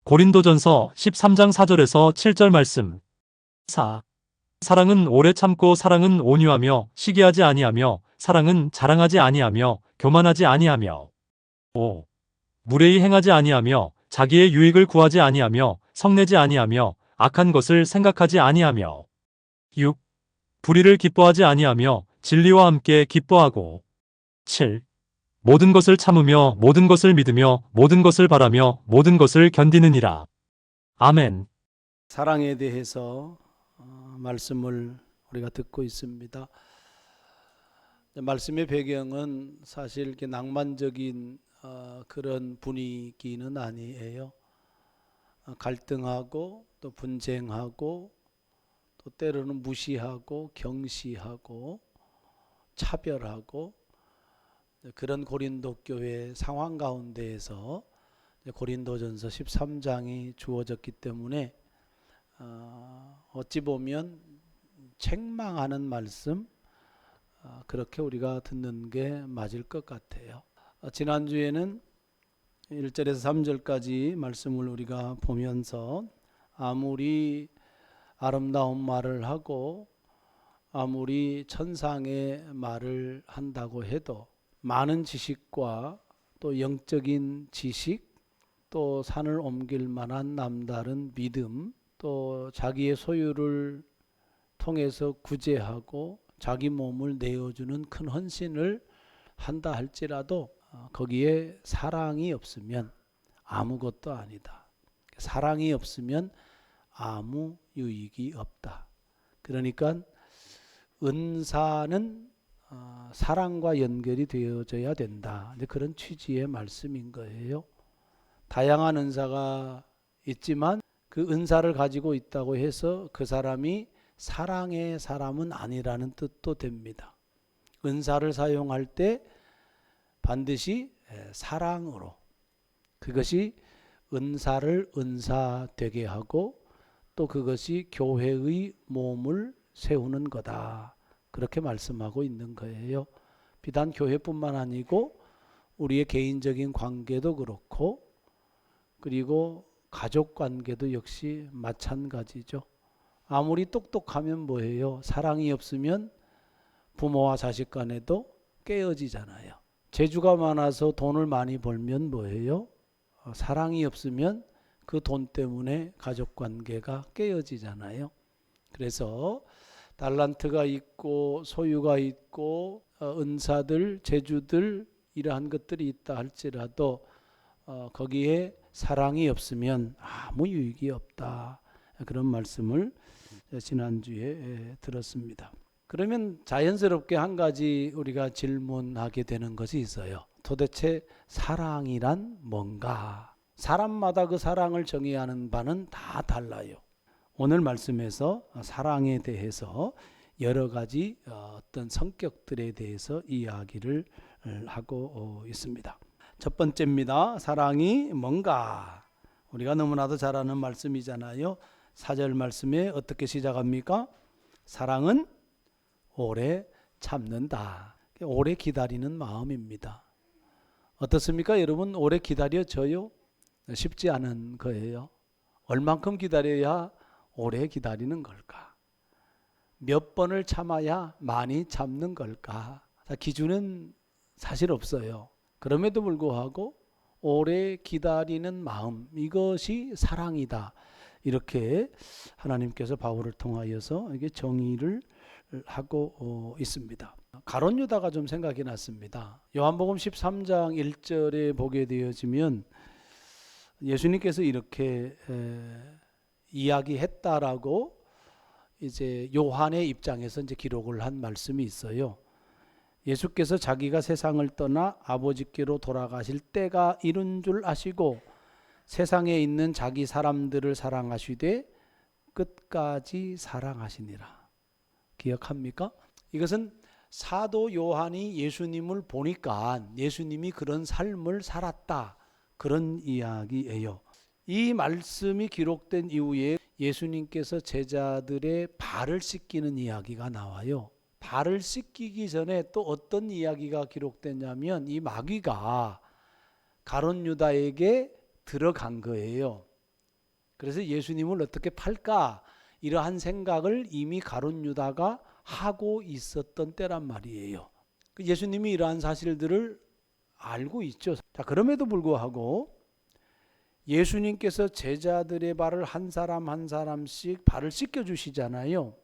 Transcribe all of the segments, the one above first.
고린도전서 13장 4절에서 7절 말씀. 4. 사랑은 오래 참고 사랑은 온유하며 시기하지 아니하며 사랑은 자랑하지 아니하며 교만하지 아니하며 5. 무례히 행하지 아니하며 자기의 유익을 구하지 아니하며 성내지 아니하며 악한 것을 생각하지 아니하며 6. 불의를 기뻐하지 아니하며 진리와 함께 기뻐하고 7. 모든 것을 참으며 모든 것을 믿으며 모든 것을 바라며 모든 것을 견디느니라. 아멘. 사랑에 대해서 말씀을 우리가 듣고 있습니다. 말씀의 배경은 사실 이렇게 낭만적인 그런 분위기는 아니에요. 갈등하고 또 분쟁하고 또 때로는 무시하고 경시하고 차별하고 그런 고린도 교회 상황 가운데에서 고린도전서 13장이 주어졌기 때문에 어찌 보면 책망하는 말씀, 그렇게 우리가 듣는 게 맞을 것 같아요. 지난주에는 1절에서 3절까지 말씀을 우리가 보면서 아무리 아름다운 말을 하고 아무리 천상의 말을 한다고 해도 많은 지식과 또 영적인 지식, 또 산을 옮길 만한 남다른 믿음, 또 자기의 소유를 통해서 구제하고 자기 몸을 내어주는 큰 헌신을 한다 할지라도 거기에 사랑이 없으면 아무것도 아니다. 사랑이 없으면 아무 유익이 없다. 그러니까 은사는 사랑과 연결이 되어져야 된다. 그런 취지의 말씀인 거예요. 다양한 은사가 있지만 그 은사를 가지고 있다고 해서 그 사람이 사랑의 사람은 아니라는 뜻도 됩니다. 은사를 사용할 때 반드시 사랑으로, 그것이 은사를 은사되게 하고 또 그것이 교회의 몸을 세우는 거다. 그렇게 말씀하고 있는 거예요. 비단 교회뿐만 아니고 우리의 개인적인 관계도 그렇고, 그리고 가족 관계도 역시 마찬가지죠. 아무리 똑똑하면 뭐예요? 사랑이 없으면 부모와 자식 간에도 깨어지잖아요. 재주가 많아서 돈을 많이 벌면 뭐예요? 사랑이 없으면 그 돈 때문에 가족 관계가 깨어지잖아요. 그래서 달란트가 있고 소유가 있고 은사들, 재주들 이러한 것들이 있다 할지라도 거기에 사랑이 없으면 아무 유익이 없다. 그런 말씀을 지난주에 들었습니다. 그러면 자연스럽게 한 가지 우리가 질문하게 되는 것이 있어요. 도대체 사랑이란 뭔가? 사람마다 그 사랑을 정의하는 바는 다 달라요. 오늘 말씀에서 사랑에 대해서 여러 가지 어떤 성격들에 대해서 이야기를 하고 있습니다. 첫 번째입니다. 사랑이 뭔가? 우리가 너무나도 잘 아는 말씀이잖아요. 4절 말씀에 어떻게 시작합니까? 사랑은 오래 참는다. 오래 기다리는 마음입니다. 어떻습니까? 여러분, 오래 기다려져요? 쉽지 않은 거예요. 얼만큼 기다려야 오래 기다리는 걸까? 몇 번을 참아야 많이 참는 걸까? 기준은 사실 없어요. 그럼에도 불구하고 오래 기다리는 마음, 이것이 사랑이다. 이렇게 하나님께서 바울을 통하여서 이게 정의를 하고 있습니다. 가룟 유다가 좀 생각이 났습니다. 요한복음 13장 1절에 보게 되어지면 예수님께서 이렇게 이야기했다라고 이제 요한의 입장에서 이제 기록을 한 말씀이 있어요. 예수께서 자기가 세상을 떠나 아버지께로 돌아가실 때가 이른 줄 아시고 세상에 있는 자기 사람들을 사랑하시되 끝까지 사랑하시니라. 기억합니까? 이것은 사도 요한이 예수님을 보니까 예수님이 그런 삶을 살았다. 그런 이야기예요. 이 말씀이 기록된 이후에 예수님께서 제자들의 발을 씻기는 이야기가 나와요. 발을 씻기기 전에 또 어떤 이야기가 기록됐냐면 이 마귀가 가룟 유다에게 들어간 거예요. 그래서 예수님을 어떻게 팔까? 이러한 생각을 이미 가룟 유다가 하고 있었던 때란 말이에요. 예수님이 이러한 사실들을 알고 있죠. 자, 그럼에도 불구하고 예수님께서 제자들의 발을 한 사람 한 사람씩 발을 씻겨 주시잖아요.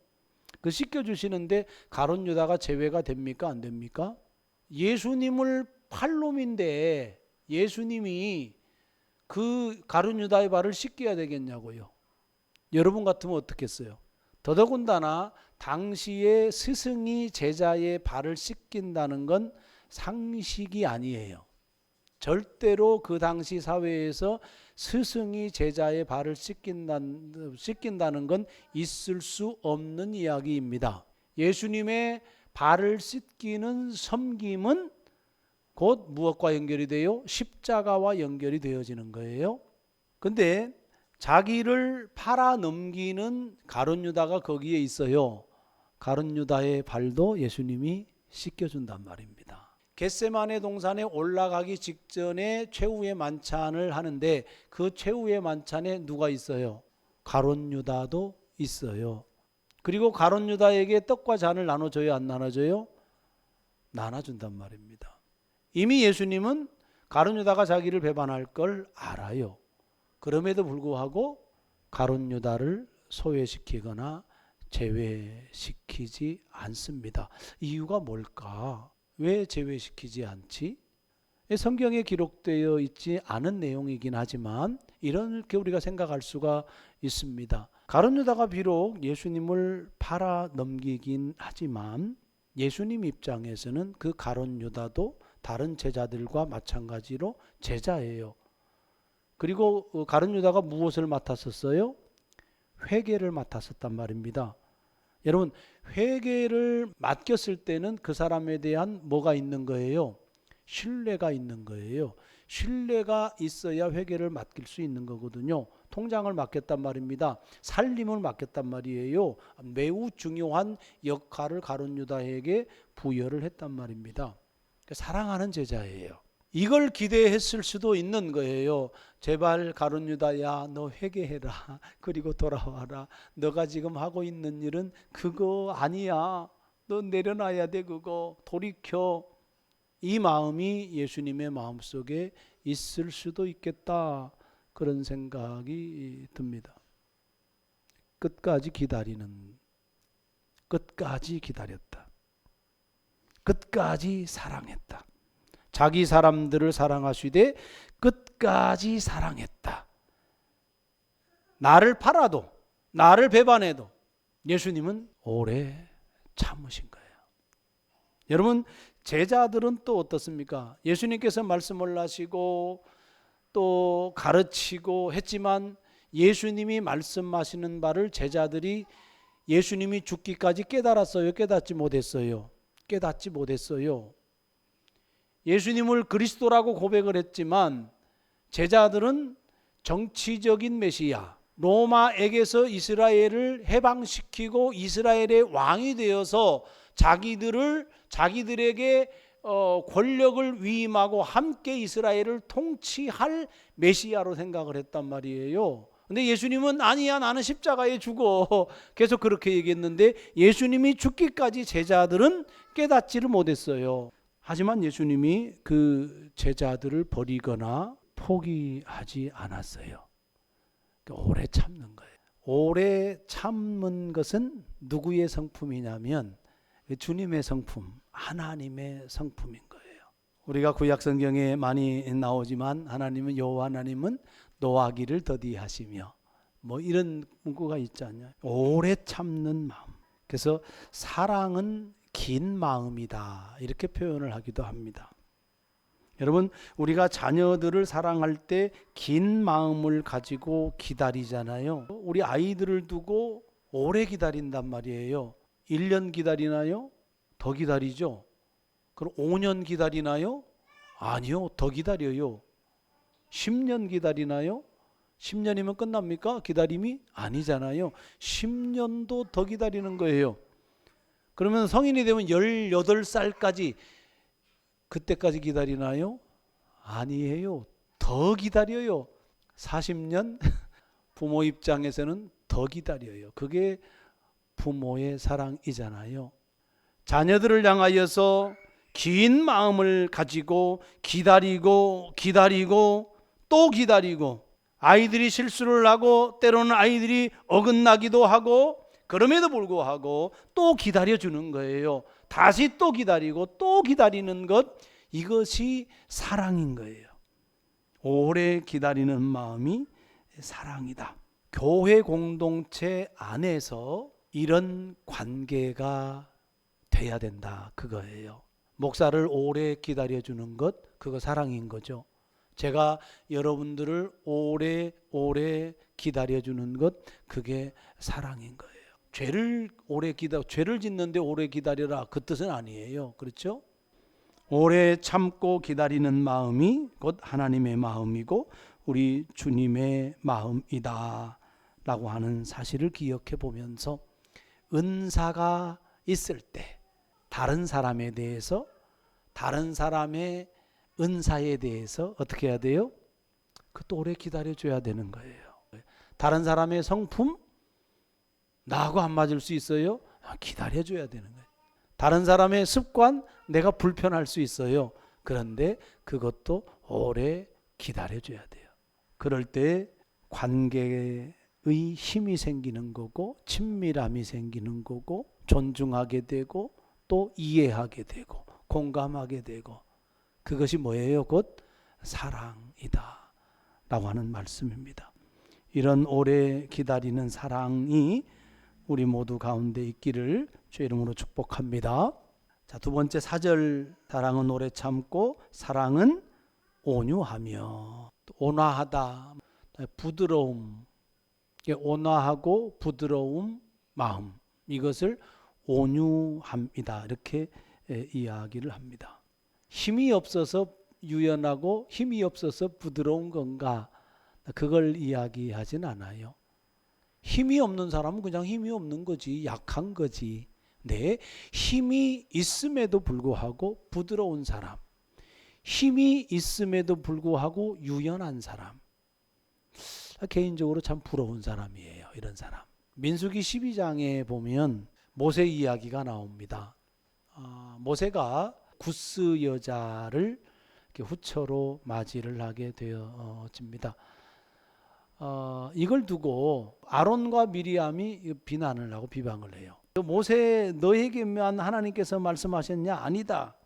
그 씻겨 주시는데 가룟 유다가 제외가 됩니까? 안 됩니까? 예수님을 팔 놈인데 예수님이 그 가룟 유다의 발을 씻겨야 되겠냐고요. 여러분 같으면 어떻겠어요? 더더군다나 당시에 스승이 제자의 발을 씻긴다는 건 상식이 아니에요. 절대로 그 당시 사회에서 스승이 제자의 발을 씻긴다는 건 있을 수 없는 이야기입니다. 예수님의 발을 씻기는 섬김은 곧 무엇과 연결이 돼요? 십자가와 연결이 되어지는 거예요. 근데 자기를 팔아 넘기는 가룟 유다가 거기에 있어요. 가룟 유다의 발도 예수님이 씻겨준단 말입니다. 겟세마네 동산에 올라가기 직전에 최후의 만찬을 하는데 그 최후의 만찬에 누가 있어요? 가룟 유다도 있어요. 그리고 가룟 유다에게 떡과 잔을 나눠줘요, 안 나눠줘요? 나눠준단 말입니다. 이미 예수님은 가룟 유다가 자기를 배반할 걸 알아요. 그럼에도 불구하고 가룟 유다를 소외시키거나 제외시키지 않습니다. 이유가 뭘까? 왜 제외시키지 않지? 성경에 기록되어 있지 않은 내용이긴 하지만 이렇게 우리가 생각할 수가 있습니다. 가룟 유다가 비록 예수님을 팔아 넘기긴 하지만 예수님 입장에서는 그 가룟 유다도 다른 제자들과 마찬가지로 제자예요. 그리고 가룟 유다가 무엇을 맡았었어요? 회계를 맡았었단 말입니다. 여러분, 회계를 맡겼을 때는 그 사람에 대한 뭐가 있는 거예요? 신뢰가 있는 거예요. 신뢰가 있어야 회계를 맡길 수 있는 거거든요. 통장을 맡겼단 말입니다. 살림을 맡겼단 말이에요. 매우 중요한 역할을 가룟 유다에게 부여를 했단 말입니다. 사랑하는 제자예요. 이걸 기대했을 수도 있는 거예요. 제발 가룟 유다야, 너 회개해라. 그리고 돌아와라. 너가 지금 하고 있는 일은 그거 아니야. 너 내려놔야 돼. 그거 돌이켜. 이 마음이 예수님의 마음속에 있을 수도 있겠다. 그런 생각이 듭니다. 끝까지 기다렸다. 끝까지 사랑했다. 자기 사람들을 사랑하시되 끝까지 사랑했다. 나를 팔아도 나를 배반해도 예수님은 오래 참으신 거예요. 여러분, 제자들은 또 어떻습니까? 예수님께서 말씀을 하시고 또 가르치고 했지만 예수님이 말씀하시는 바를 제자들이 예수님이 죽기까지 깨달았어요? 깨닫지 못했어요? 깨닫지 못했어요. 예수님을 그리스도라고 고백을 했지만 제자들은 정치적인 메시아, 로마에게서 이스라엘을 해방시키고 이스라엘의 왕이 되어서 자기들에게 권력을 위임하고 함께 이스라엘을 통치할 메시아로 생각을 했단 말이에요. 근데 예수님은 아니야, 나는 십자가에 죽어. 계속 그렇게 얘기했는데 예수님이 죽기까지 제자들은 깨닫지를 못했어요. 하지만 예수님이 그 제자들을 버리거나 포기하지 않았어요. 오래 참는 거예요. 오래 참는 것은 누구의 성품이냐면 주님의 성품, 하나님의 성품인 거예요. 우리가 구약 성경에 많이 나오지만 여호와 하나님은 노하기를 더디하시며 뭐 이런 문구가 있지 않냐. 오래 참는 마음. 그래서 사랑은 긴 마음이다, 이렇게 표현을 하기도 합니다. 여러분, 우리가 자녀들을 사랑할 때 긴 마음을 가지고 기다리잖아요. 우리 아이들을 두고 오래 기다린단 말이에요. 1년 기다리나요? 더 기다리죠. 그럼 5년 기다리나요? 아니요, 더 기다려요. 10년 기다리나요? 10년이면 끝납니까? 기다림이 아니잖아요. 10년도 더 기다리는 거예요. 그러면 성인이 되면 18살까지 그때까지 기다리나요? 아니에요. 더 기다려요. 40년, 부모 입장에서는 더 기다려요. 그게 부모의 사랑이잖아요. 자녀들을 향하여서 긴 마음을 가지고 기다리고 또 기다리고, 아이들이 실수를 하고 때로는 아이들이 어긋나기도 하고, 그럼에도 불구하고 또 기다려주는 거예요. 다시 또 기다리고 또 기다리는 것, 이것이 사랑인 거예요. 오래 기다리는 마음이 사랑이다. 교회 공동체 안에서 이런 관계가 돼야 된다, 그거예요. 목사를 오래 기다려주는 것, 그거 사랑인 거죠. 제가 여러분들을 오래 기다려주는 것, 그게 사랑인 거예요. 죄를 짓는데 오래 기다려라, 그 뜻은 아니에요. 그렇죠? 오래 참고 기다리는 마음이 곧 하나님의 마음이고 우리 주님의 마음이다 라고 하는 사실을 기억해 보면서, 은사가 있을 때 다른 사람에 대해서, 다른 사람의 은사에 대해서 어떻게 해야 돼요? 그것도 오래 기다려줘야 되는 거예요. 다른 사람의 성품, 나하고 안 맞을 수 있어요? 기다려줘야 되는 거예요. 다른 사람의 습관, 내가 불편할 수 있어요. 그런데 그것도 오래 기다려줘야 돼요. 그럴 때 관계의 힘이 생기는 거고, 친밀함이 생기는 거고, 존중하게 되고, 또 이해하게 되고, 공감하게 되고, 그것이 뭐예요? 곧 사랑이다 라고 하는 말씀입니다. 이런 오래 기다리는 사랑이 우리 모두 가운데 있기를 주의 이름으로 축복합니다. 자, 두 번째 4절, 사랑은 오래 참고 사랑은 온유하며, 온화하다, 부드러움, 온화하고 부드러움 마음, 이것을 온유함이다, 이렇게 이야기를 합니다. 힘이 없어서 유연하고 힘이 없어서 부드러운 건가, 그걸 이야기하진 않아요. 힘이 없는 사람은 그냥 힘이 없는 거지, 약한 거지. 네, 힘이 있음에도 불구하고 부드러운 사람, 힘이 있음에도 불구하고 유연한 사람, 개인적으로 참 부러운 사람이에요. 이런 사람. 민수기 12장에 보면 모세 이야기가 나옵니다. 모세가 구스 여자를 후처로 맞이를 하게 되어집니다. 이걸 두고 아론과 미리암이 비난을 하고 비방을 해요. 모세, 너에게만 하나님께서 말씀하셨냐? 아니다.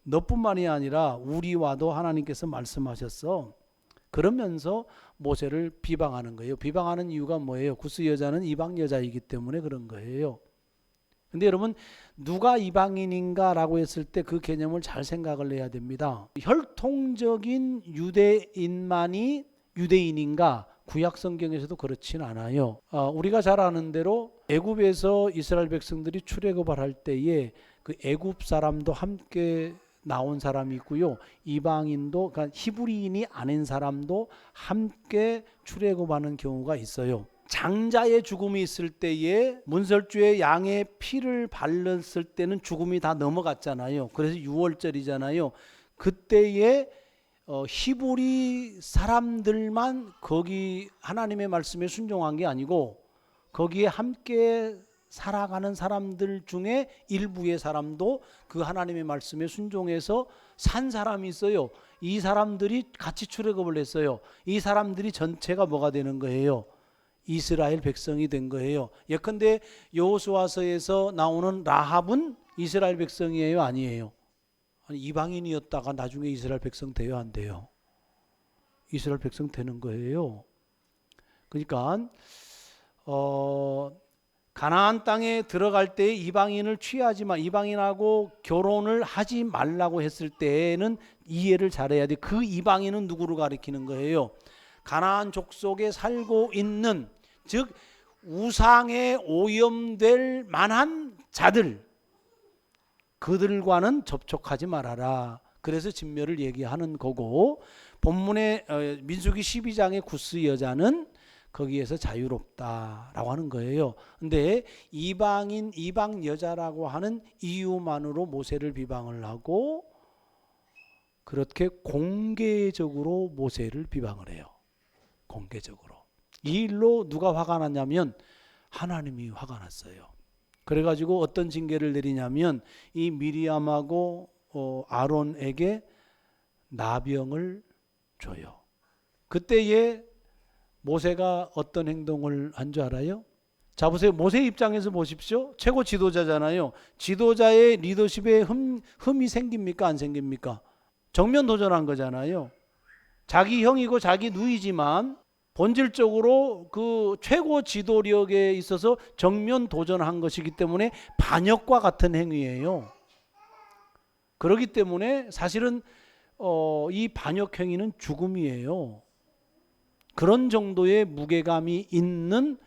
너뿐만이 아니라 우리와도 하나님께서 말씀하셨어. 그러면서 모세를 비방하는 거예요. 비방하는 이유가 뭐예요? 구스 여자는 이방 여자이기 때문에 그런 거예요. 근데 여러분, 누가 이방인인가라고 했을 때 그 개념을 잘 생각을 해야 됩니다. 혈통적인 유대인만이 유대인인가? 구약 성경에서도 그렇진 않아요. 우리가 잘 아는 대로 애굽에서 이스라엘 백성들이 출애굽을 할 때에 그 애굽 사람도 함께 나온 사람이 있고요. 이방인도, 그러니까 히브리인이 아닌 사람도 함께 출애굽하는 경우가 있어요. 장자의 죽음이 있을 때에 문설주에 양의 피를 발랐을 때는 죽음이 다 넘어갔잖아요. 그래서 유월절이잖아요. 그때에 히브리 사람들만 거기 하나님의 말씀에 순종한 게 아니고, 거기에 함께 살아가는 사람들 중에 일부의 사람도 그 하나님의 말씀에 순종해서 산 사람이 있어요. 이 사람들이 같이 출애굽을 했어요. 이 사람들이 전체가 뭐가 되는 거예요? 이스라엘 백성이 된 거예요. 예컨대 여호수아서에서 나오는 라합은 이스라엘 백성이에요, 아니에요? 아니, 이방인이었다가 나중에 이스라엘 백성 돼요, 안 돼요? 이스라엘 백성 되는 거예요. 그러니까 가나안 땅에 들어갈 때 이방인을 취하지만, 이방인하고 결혼을 하지 말라고 했을 때는 이해를 잘해야 돼. 그 이방인은 누구를 가리키는 거예요? 가나안 족속에 살고 있는, 즉 우상에 오염될 만한 자들, 그들과는 접촉하지 말아라. 그래서 진멸을 얘기하는 거고, 본문의 민수기 12장의 구스 여자는 거기에서 자유롭다라고 하는 거예요. 근데 이방인, 이방 여자라고 하는 이유만으로 모세를 비방을 하고, 그렇게 공개적으로 모세를 비방을 해요. 공개적으로. 이 일로 누가 화가 났냐면 하나님이 화가 났어요. 그래가지고 어떤 징계를 내리냐면 이 미리암하고 아론에게 나병을 줘요. 그때에 모세가 어떤 행동을 한 줄 알아요? 자 보세요. 모세 입장에서 보십시오. 최고 지도자잖아요. 지도자의 리더십에 흠이 생깁니까? 안 생깁니까? 정면 도전한 거잖아요. 자기 형이고 자기 누이지만 본질적으로 그 최고 지도력에 있어서 정면 도전한 것이기 때문에 반역과 같은 행위예요. 그렇기 때문에 사실은 이 반역 행위는 죽음이에요. 그런 정도의 무게감이 있는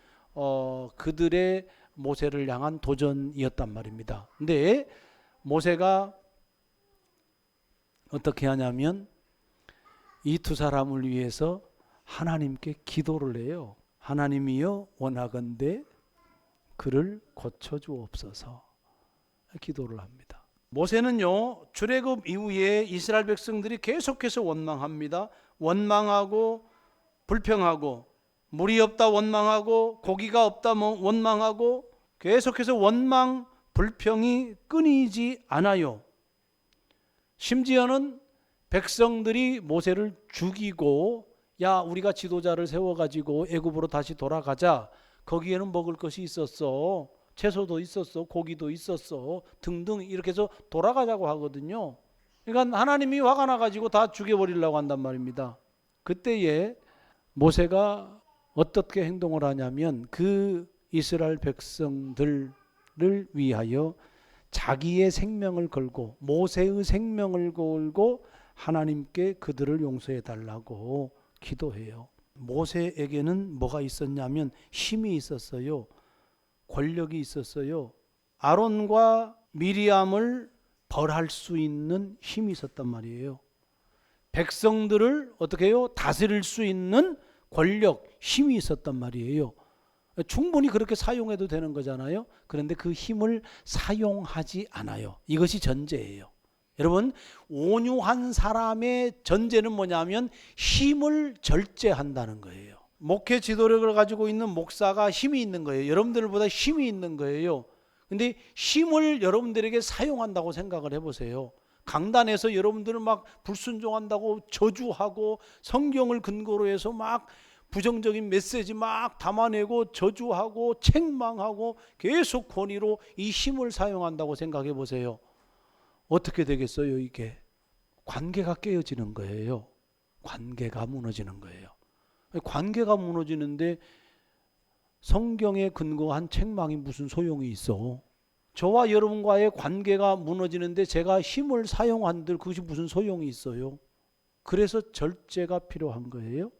그들의 모세를 향한 도전이었단 말입니다. 근데 모세가 어떻게 하냐면 이 두 사람을 위해서 하나님께 기도를 해요. 하나님이여 원하건대 그를 고쳐주옵소서 기도를 합니다. 모세는요 출애굽 이후에 이스라엘 백성들이 계속해서 원망합니다. 원망하고 불평하고 물이 없다 원망하고 고기가 없다 원망하고 계속해서 원망 불평이 끊이지 않아요. 심지어는 백성들이 모세를 죽이고 야 우리가 지도자를 세워가지고 애굽으로 다시 돌아가자. 거기에는 먹을 것이 있었어. 채소도 있었어. 고기도 있었어. 등등 이렇게 해서 돌아가자고 하거든요. 그러니까 하나님이 화가 나가지고 다 죽여버리려고 한단 말입니다. 그때에 모세가 어떻게 행동을 하냐면 그 이스라엘 백성들을 위하여 자기의 생명을 걸고 모세의 생명을 걸고 하나님께 그들을 용서해 달라고 기도해요. 모세에게는 뭐가 있었냐면 힘이 있었어요. 권력이 있었어요. 아론과 미리암을 벌할 수 있는 힘이 있었단 말이에요. 백성들을 어떻게 해요? 다스릴 수 있는 권력, 힘이 있었단 말이에요. 충분히 그렇게 사용해도 되는 거잖아요. 그런데 그 힘을 사용하지 않아요. 이것이 전제예요. 여러분 온유한 사람의 전제는 뭐냐면 힘을 절제한다는 거예요. 목회 지도력을 가지고 있는 목사가 힘이 있는 거예요. 여러분들보다 힘이 있는 거예요. 근데 힘을 여러분들에게 사용한다고 생각을 해보세요. 강단에서 여러분들은 막 불순종한다고 저주하고 성경을 근거로 해서 막 부정적인 메시지 막 담아내고 저주하고 책망하고 계속 권위로 이 힘을 사용한다고 생각해 보세요. 어떻게 되겠어요? 이게 관계가 깨어지는 거예요. 관계가 무너지는 거예요. 관계가 무너지는데 성경에 근거한 책망이 무슨 소용이 있어? 저와 여러분과의 관계가 무너지는데 제가 힘을 사용한들 그것이 무슨 소용이 있어요? 그래서 절제가 필요한 거예요.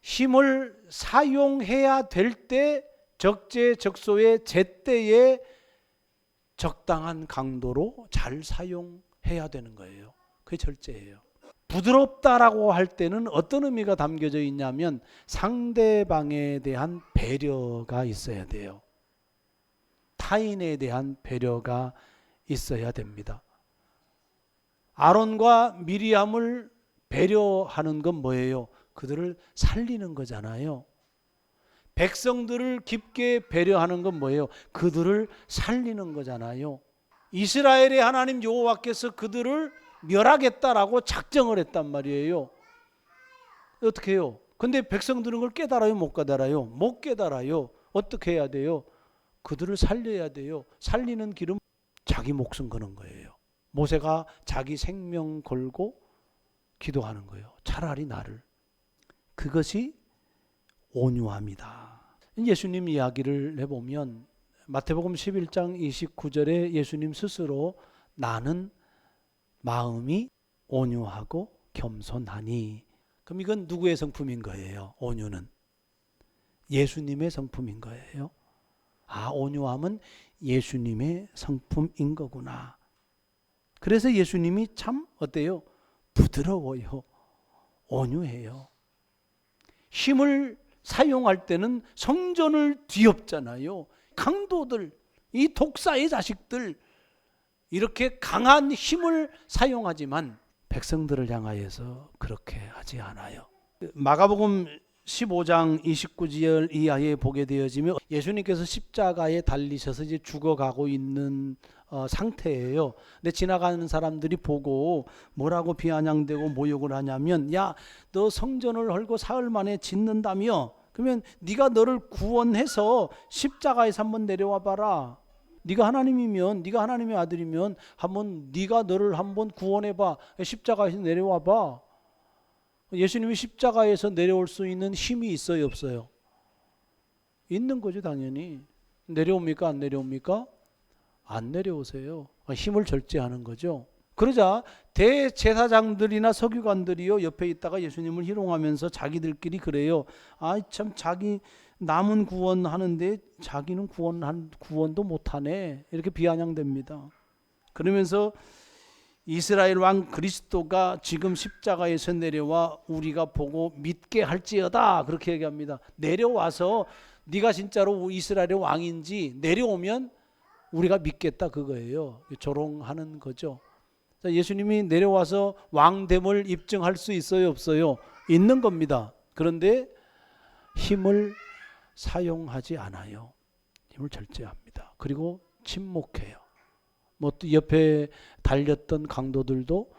힘을 사용해야 될 때 적재적소에 제때에 적당한 강도로 잘 사용해야 되는 거예요. 그게 절제예요. 부드럽다라고 할 때는 어떤 의미가 담겨져 있냐면 상대방에 대한 배려가 있어야 돼요. 타인에 대한 배려가 있어야 됩니다. 아론과 미리암을 배려하는 건 뭐예요? 그들을 살리는 거잖아요. 백성들을 깊게 배려하는 건 뭐예요? 그들을 살리는 거잖아요. 이스라엘의 하나님 여호와께서 그들을 멸하겠다라고 작정을 했단 말이에요. 어떻게 해요? 근데 백성들은 그걸 깨달아요? 못 깨달아요? 못 깨달아요. 어떻게 해야 돼요? 그들을 살려야 돼요. 살리는 길은 자기 목숨 거는 거예요. 모세가 자기 생명 걸고 기도하는 거예요. 차라리 나를. 그것이 온유함이다. 예수님 이야기를 해보면 마태복음 11장 29절에 예수님 스스로 나는 마음이 온유하고 겸손하니. 그럼 이건 누구의 성품인 거예요? 온유는 예수님의 성품인 거예요. 아, 온유함은 예수님의 성품인 거구나. 그래서 예수님이 참 어때요? 부드러워요. 온유해요. 힘을 사용할 때는 성전을 뒤엎잖아요. 강도들, 이 독사의 자식들, 이렇게 강한 힘을 사용하지만 백성들을 향하여서 그렇게 하지 않아요. 마가복음 15장 29절 이하에 보게 되어지면 예수님께서 십자가에 달리셔서 이제 죽어가고 있는 상태예요. 근데 지나가는 사람들이 보고 뭐라고 비아냥대고 모욕을 하냐면, 야, 너 성전을 헐고 사흘 만에 짓는다며? 그러면 네가 너를 구원해서 십자가에서 한번 내려와 봐라. 네가 하나님이면, 네가 하나님의 아들이면 한번 네가 너를 한번 구원해 봐. 십자가에서 내려와 봐. 예수님이 십자가에서 내려올 수 있는 힘이 있어요, 없어요? 있는 거죠, 당연히. 내려옵니까, 안 내려옵니까? 안 내려오세요. 힘을 절제하는 거죠. 그러자 대제사장들이나 서기관들이요, 옆에 있다가 예수님을 희롱하면서 자기들끼리 그래요. 아, 참, 자기 남은 구원하는데 자기는 구원도 못하네. 이렇게 비아냥됩니다. 그러면서 이스라엘 왕 그리스도가 지금 십자가에서 내려와 우리가 보고 믿게 할지어다, 그렇게 얘기합니다. 내려와서 네가 진짜로 이스라엘의 왕인지 내려오면 우리가 믿겠다, 그거예요. 조롱하는 거죠. 예수님이 내려와서 왕됨을 입증할 수 있어요, 없어요? 있는 겁니다. 그런데 힘을 사용하지 않아요. 힘을 절제합니다. 그리고 침묵해요. 뭐 또 옆에 달렸던 강도들도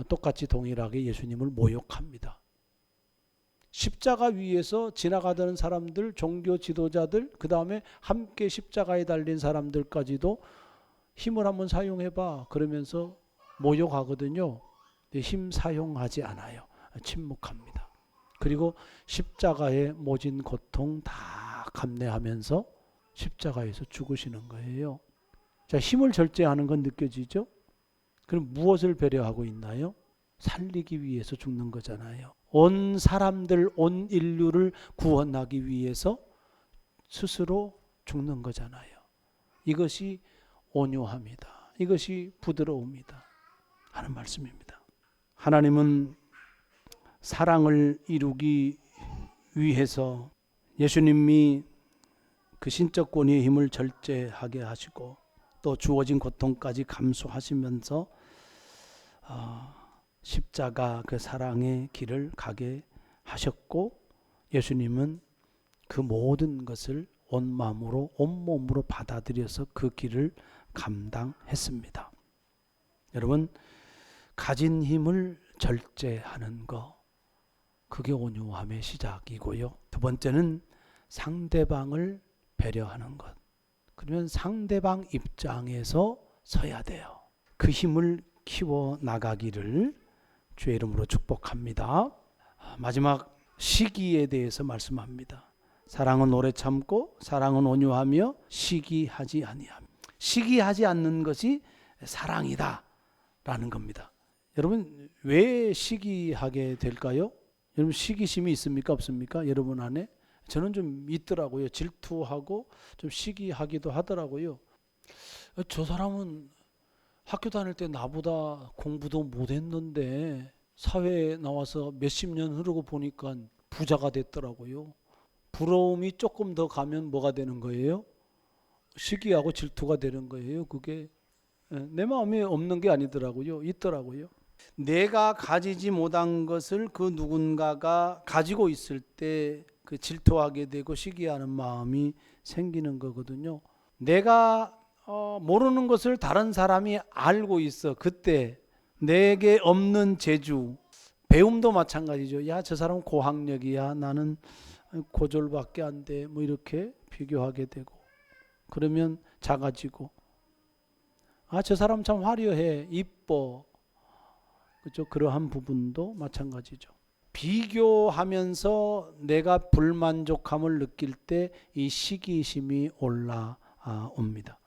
똑같이 동일하게 예수님을 모욕합니다. 십자가 위에서 지나가던 사람들, 종교 지도자들, 그 다음에 함께 십자가에 달린 사람들까지도 힘을 한번 사용해봐 그러면서 모욕하거든요. 힘 사용하지 않아요. 침묵합니다. 그리고 십자가의 모진 고통 다 감내하면서 십자가에서 죽으시는 거예요. 자, 힘을 절제하는 건 느껴지죠? 그럼 무엇을 배려하고 있나요? 살리기 위해서 죽는 거잖아요. 온 사람들, 온 인류를 구원하기 위해서 스스로 죽는 거잖아요. 이것이 온유함이다. 이것이 부드러움이다 하는 말씀입니다. 하나님은 사랑을 이루기 위해서 예수님이 그 신적 권위의 힘을 절제하게 하시고 또 주어진 고통까지 감수하시면서 십자가 그 사랑의 길을 가게 하셨고, 예수님은 그 모든 것을 온 마음으로 온몸으로 받아들여서 그 길을 감당했습니다. 여러분, 가진 힘을 절제하는 거, 그게 온유함의 시작이고요. 두 번째는 상대방을 배려하는 것. 그러면 상대방 입장에서 서야 돼요. 그 힘을 키워 나가기를 주의 이름으로 축복합니다. 마지막 시기에 대해서 말씀합니다. 사랑은 오래 참고 사랑은 온유하며 시기하지 아니하며. 시기하지 않는 것이 사랑이다 라는 겁니다. 여러분, 왜 시기하게 될까요? 여러분, 시기심이 있습니까, 없습니까? 여러분 안에? 저는 좀 있더라고요. 질투하고 좀 시기하기도 하더라고요. 저 사람은 학교 다닐 때 나보다 공부도 못했는데 사회에 나와서 몇십 년 흐르고 보니까 부자가 됐더라고요. 부러움이 조금 더 가면 뭐가 되는 거예요? 시기하고 질투가 되는 거예요. 그게 내 마음에 없는 게 아니더라고요. 있더라고요. 내가 가지지 못한 것을 그 누군가가 가지고 있을 때 그 질투하게 되고 시기하는 마음이 생기는 거거든요. 내가 모르는 것을 다른 사람이 알고 있어. 그때 내게 없는 재주, 배움도 마찬가지죠. 야, 저 사람은 고학력이야. 나는 고졸밖에 안 돼. 뭐 이렇게 비교하게 되고, 그러면 작아지고, 아, 저 사람 참 화려해, 이뻐. 그렇죠? 그러한 부분도 마찬가지죠. 비교하면서 내가 불만족함을 느낄 때 이 시기심이 올라옵니다.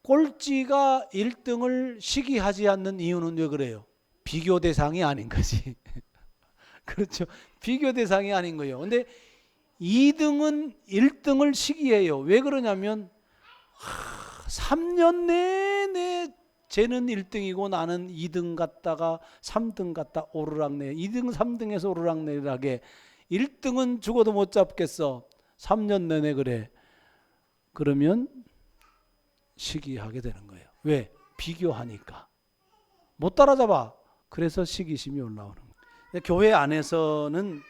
꼴찌가 1등을 시기하지 않는 이유는 왜 그래요? 비교 대상이 아닌 거지. 그렇죠? 비교 대상이 아닌 거예요. 근데 2등은 1등을 시기해요. 왜 그러냐면 3년 내내 쟤는 1등이고 나는 2등 갔다가 3등 갔다 오르락내, 2등 3등에서 오르락내리락에 1등은 죽어도 못 잡겠어. 3년 내내 그래. 그러면 시기하게 되는 거예요. 왜? 비교하니까. 못 따라잡아. 그래서 시기심이 올라오는 거예요. 교회 안에서는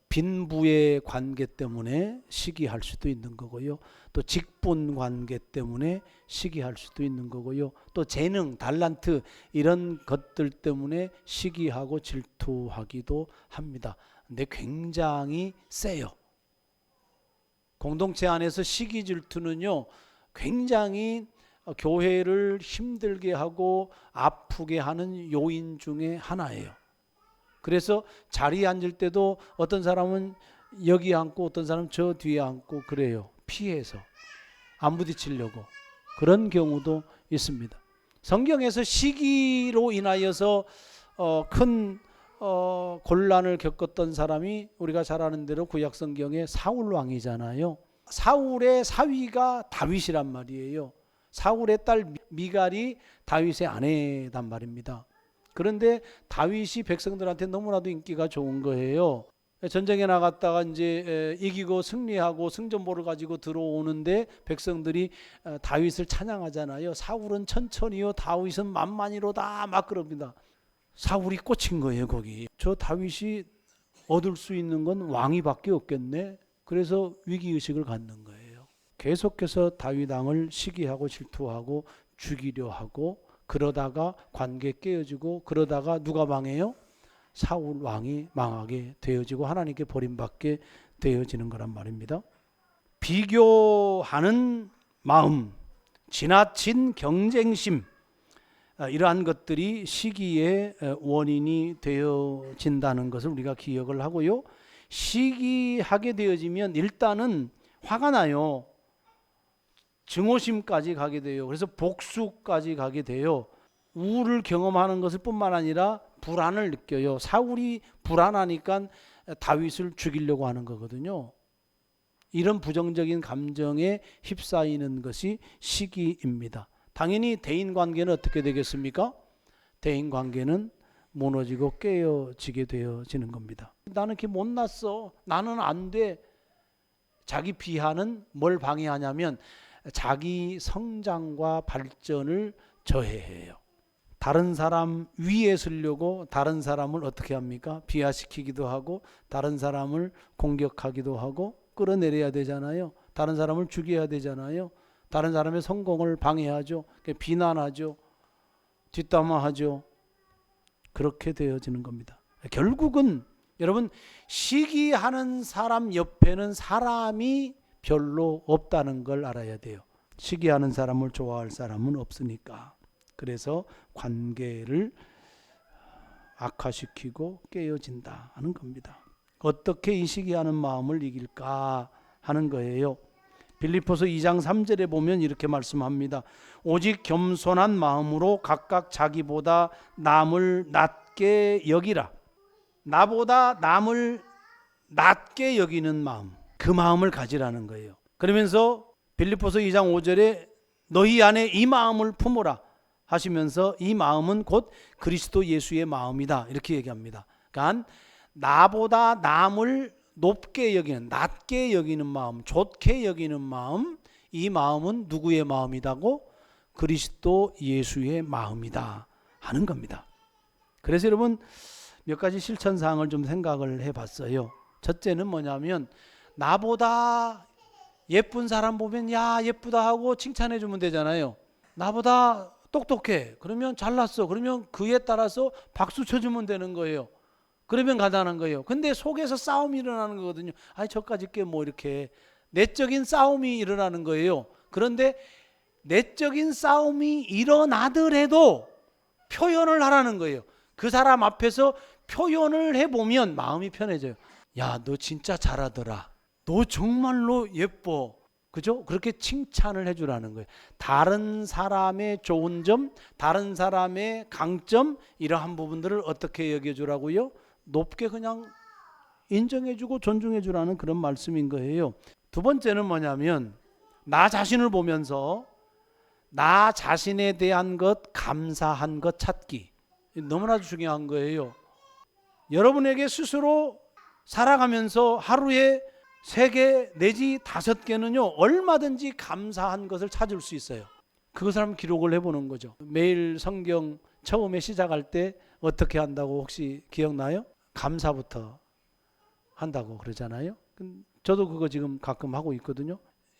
빈부의 관계 때문에 시기할 수도 있는 거고요. 또 직분 관계 때문에 시기할 수도 있는 거고요. 또 재능, 달란트 이런 것들 때문에 시기하고 질투하기도 합니다. 근데 굉장히 세요. 공동체 안에서 시기 질투는요, 굉장히 교회를 힘들게 하고 아프게 하는 요인 중에 하나예요. 그래서 자리에 앉을 때도 어떤 사람은 여기 앉고 어떤 사람은 저 뒤에 앉고 그래요. 피해서 안 부딪히려고. 그런 경우도 있습니다. 성경에서 시기로 인하여서 큰 곤란을 겪었던 사람이 우리가 잘 아는 대로 구약 성경의 사울 왕이잖아요. 사울의 사위가 다윗이란 말이에요. 사울의 딸 미갈이 다윗의 아내단 말입니다. 그런데 다윗이 백성들한테 너무나도 인기가 좋은 거예요. 전쟁에 나갔다가 이제 이기고 승리하고 승전보를 가지고 들어오는데 백성들이 다윗을 찬양하잖아요. 사울은 천천히요, 다윗은 만만히로다 막 그럽니다. 사울이 꽂힌 거예요. 거기 저 다윗이 얻을 수 있는 건 왕위밖에 없겠네. 그래서 위기의식을 갖는 거예요. 계속해서 다윗 왕을 시기하고 질투하고 죽이려 하고, 그러다가 관계 깨어지고, 그러다가 누가 망해요? 사울 왕이 망하게 되어지고 하나님께 버림받게 되어지는 거란 말입니다. 비교하는 마음, 지나친 경쟁심, 이러한 것들이 시기의 원인이 되어진다는 것을 우리가 기억을 하고요. 시기하게 되어지면 일단은 화가 나요. 증오심까지 가게 돼요. 그래서 복수까지 가게 돼요. 우울을 경험하는 것을 뿐만 아니라 불안을 느껴요. 사울이 불안하니까 다윗을 죽이려고 하는 거거든요. 이런 부정적인 감정에 휩싸이는 것이 시기입니다. 당연히 대인관계는 어떻게 되겠습니까? 대인관계는 무너지고 깨어지게 되어지는 겁니다. 나는 이렇게 못났어. 나는 안 돼. 자기 비하는 뭘 방해하냐면 자기 성장과 발전을 저해해요. 다른 사람 위에 서려고 다른 사람을 어떻게 합니까? 비하시키기도 하고 다른 사람을 공격하기도 하고 끌어내려야 되잖아요. 다른 사람을 죽여야 되잖아요. 다른 사람의 성공을 방해하죠. 비난하죠. 뒷담화하죠. 그렇게 되어지는 겁니다. 결국은 여러분, 시기하는 사람 옆에는 사람이 별로 없다는 걸 알아야 돼요. 시기하는 사람을 좋아할 사람은 없으니까. 그래서 관계를 악화시키고 깨어진다 하는 겁니다. 어떻게 이 시기하는 마음을 이길까 하는 거예요. 빌립보서 2장 3절에 보면 이렇게 말씀합니다. 오직 겸손한 마음으로 각각 자기보다 남을 낮게 여기라. 나보다 남을 낮게 여기는 마음, 그 마음을 가지라는 거예요. 그러면서 빌립보서 2장 5절에 너희 안에 이 마음을 품으라 하시면서 이 마음은 곧 그리스도 예수의 마음이다 이렇게 얘기합니다. 그러니까 나보다 남을 높게 여기는, 낮게 여기는 마음, 좋게 여기는 마음, 이 마음은 누구의 마음이다고? 그리스도 예수의 마음이다 하는 겁니다. 그래서 여러분, 몇 가지 실천사항을 좀 생각을 해봤어요. 첫째는 뭐냐면, 나보다 예쁜 사람 보면 야 예쁘다 하고 칭찬해 주면 되잖아요. 나보다 똑똑해, 그러면 잘났어, 그러면 그에 따라서 박수 쳐주면 되는 거예요. 그러면 가능한 거예요. 근데 속에서 싸움이 일어나는 거거든요. 아니 저까지 꽤 뭐 이렇게 내적인 싸움이 일어나는 거예요. 그런데 내적인 싸움이 일어나더라도 표현을 하라는 거예요. 그 사람 앞에서 표현을 해보면 마음이 편해져요. 야, 너 진짜 잘하더라. 너 정말로 예뻐. 그죠? 그렇게 칭찬을 해주라는 거예요. 다른 사람의 좋은 점, 다른 사람의 강점, 이러한 부분들을 어떻게 여겨주라고요? 높게 그냥 인정해주고 존중해주라는 그런 말씀인 거예요. 두 번째는 뭐냐면, 나 자신을 보면서 나 자신에 대한 것, 감사한 것 찾기. 너무나도 중요한 거예요. 여러분에게 스스로 살아가면서 하루에 3개 내지 5개는요 얼마든지 감사한 것을 찾을 수 있어요. 그것을 한번 기록을 해보는 거죠. 매일 성경 처음에 시작할 때 어떻게 한다고 혹시 기억나요? 감사부터. 한다고 그러잖아요. 저도 그거 지금 가끔 하고 있거든요.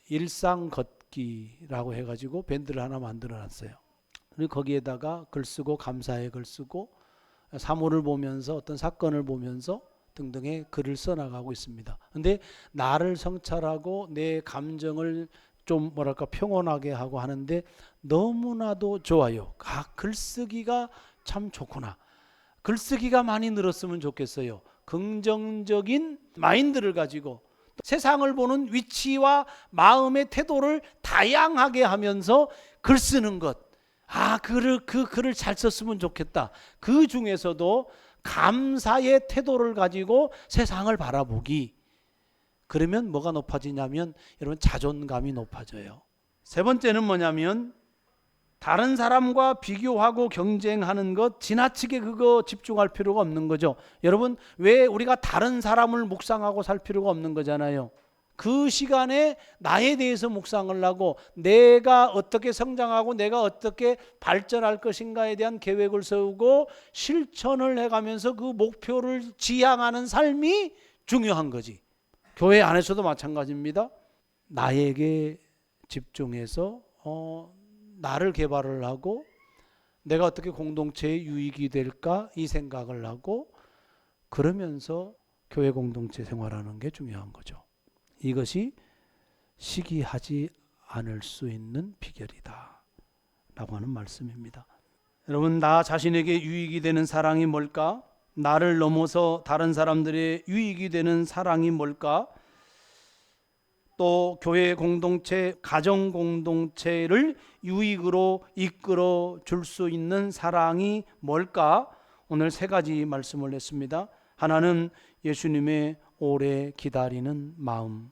일상 걷기라고 해가지고 밴드를 하나 만들어 놨어요. 그리고 거기에다가 글 쓰고 감사의 글 쓰고 사물을 보면서 어떤 사건을 보면서 등등의 글을 써나가고 있습니다. 근데 나를 성찰하고 내 감정을 좀 뭐랄까 평온하게 하고 하는데 너무나도 좋아요. 글쓰기가 참 좋구나. 글쓰기가 많이 늘었으면 좋겠어요. 긍정적인 마인드를 가지고 세상을 보는 위치와 마음의 태도를 다양하게 하면서 글 쓰는 것. 그 글을 잘 썼으면 좋겠다. 그 중에서도 감사의 태도를 가지고 세상을 바라보기. 그러면 뭐가 높아지냐면 여러분 자존감이 높아져요. 세 번째는 뭐냐면 다른 사람과 비교하고 경쟁하는 것, 지나치게 그거 집중할 필요가 없는 거죠. 여러분 왜 우리가 다른 사람을 묵상하고 살 필요가 없는 거잖아요. 그 시간에 나에 대해서 묵상을 하고 내가 어떻게 성장하고 내가 어떻게 발전할 것인가에 대한 계획을 세우고 실천을 해가면서 그 목표를 지향하는 삶이 중요한 거지. 교회 안에서도 마찬가지입니다. 나에게 집중해서 나를 개발을 하고 내가 어떻게 공동체에 유익이 될까 이 생각을 하고 그러면서 교회 공동체 생활하는 게 중요한 거죠. 이것이 시기하지 않을 수 있는 비결이다 라고 하는 말씀입니다. 여러분 나 자신에게 유익이 되는 사랑이 뭘까? 나를 넘어서 다른 사람들의 유익이 되는 사랑이 뭘까? 또 교회 공동체, 가정 공동체를 유익으로 이끌어 줄 수 있는 사랑이 뭘까? 오늘 세 가지 말씀을 했습니다. 하나는 예수님의 오래 기다리는 마음.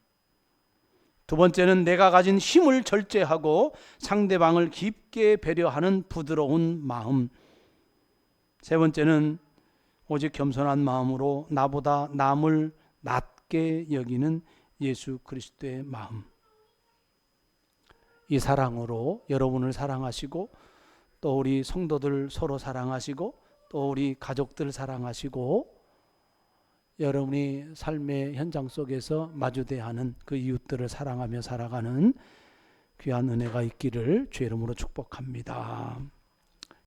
두 번째는 내가 가진 힘을 절제하고 상대방을 깊게 배려하는 부드러운 마음. 세 번째는 오직 겸손한 마음으로 나보다 남을 낮게 여기는 예수 그리스도의 마음. 이 사랑으로 여러분을 사랑하시고 또 우리 성도들 서로 사랑하시고 또 우리 가족들 사랑하시고 여러분이 삶의 현장 속에서 마주대하는 그 이웃들을 사랑하며 살아가는 귀한 은혜가 있기를 주의 이름으로 축복합니다.